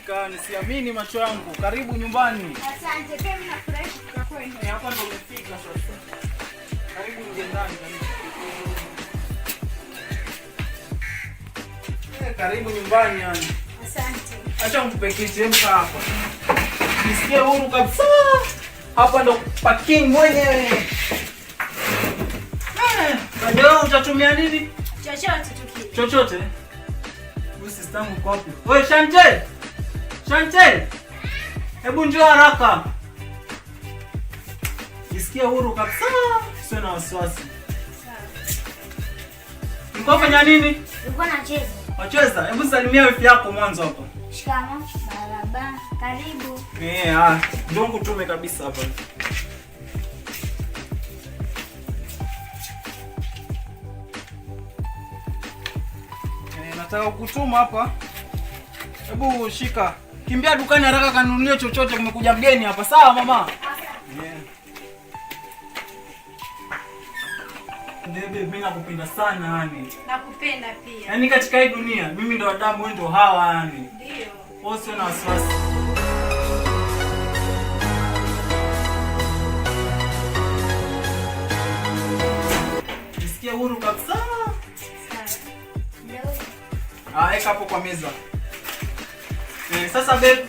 umefika, nisiamini macho yangu. Karibu nyumbani. Asante, kama nafurahi kufika kwenu. Hapa ndo umefika sasa. Karibu ingie ndani karibu. Karibu nyumbani yani. Asante. Acha nikupe kiti hapa. Nisikie huru kabisa. Hapa ndo parking mwenyewe. Leo utatumia nini? Chochote tu kile. Chochote? Wewe sister yangu uko wapi? Wewe Chantel! Chantel! Hebu njoo haraka. Nisikie huru kabisa. Sio na wasiwasi. Sawa. Uko fanya nini? Nilikuwa nacheza. Wacheza? Hebu salimia wifi yako mwanzo hapa. Shikamo. Marhaba. Karibu. Ndio nikutume kabisa hapa. Nataka kukutuma hapa. Hebu shika. Kimbia dukani haraka kanunulie chochote, kumekuja mgeni hapa. Sawa mama? Bebe, mimi nakupenda sana yani. Nakupenda pia. Yaani katika hii dunia mimi ndo Adamu, wewe ndo Hawa yani. Ndio. Wewe sio na wasiwasi. Nisikie huru kabisa. Sawa. Ndio. Weka hapo kwa meza. Sasa babe.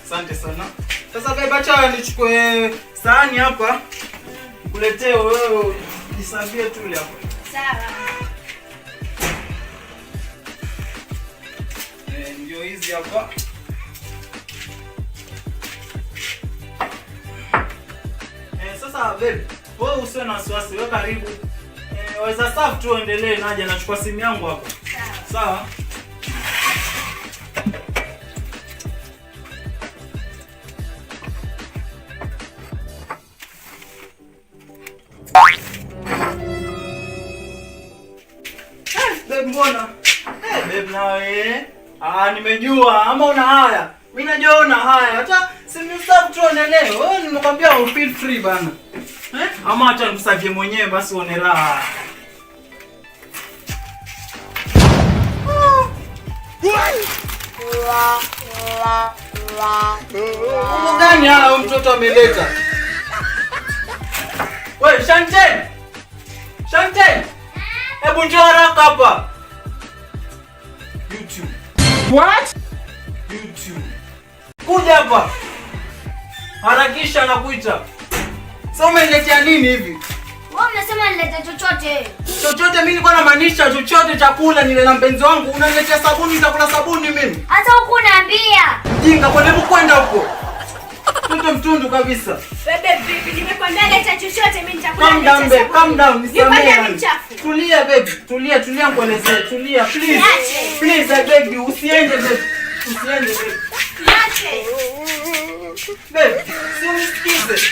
Asante sana. Sasa babe, acha nichukue sahani hapa. Kuletee wewe jisavie tule hapo. Sawa. Ndio hizi hapa. Sasa babe, wewe usiwe na wasiwasi, wewe karibu. Waweza safu tu endelee, naja nachukua simu yangu hapa. Sawa. Babe, mbona? Babe nawe. Nimejua ama una haya. Mimi najua una haya. Acha simu safu tu endelee. Wewe nimekwambia feel free bana. Ama acha nikusavie mwenyewe basi uone raha. Mungu gani hao mtoto ameleta? Wewe Chantel! Chantel! Hebu njoo haraka hapa. YouTube. What? YouTube. Kuja hapa. Harakisha nakuita. Sasa umeniletea nini hivi? Wewe unasema nilete chochote. Chochote mimi nilikuwa namaanisha chochote chakula nile na mpenzi wangu. Unaniletea sabuni, nitakula sabuni mimi. Hata huku naambia. Jinga, kwa nini kwenda huko? Mtundu kabisa. Bebe vipi? Nimekwambia leta chochote mimi nitakula. Calm down babe, calm down. Nisamehe. Tulia babe, tulia nikuelezee. Tulia please. Please I beg you, usiende babe. Usiende babe. Niache. Babe, si unisikize.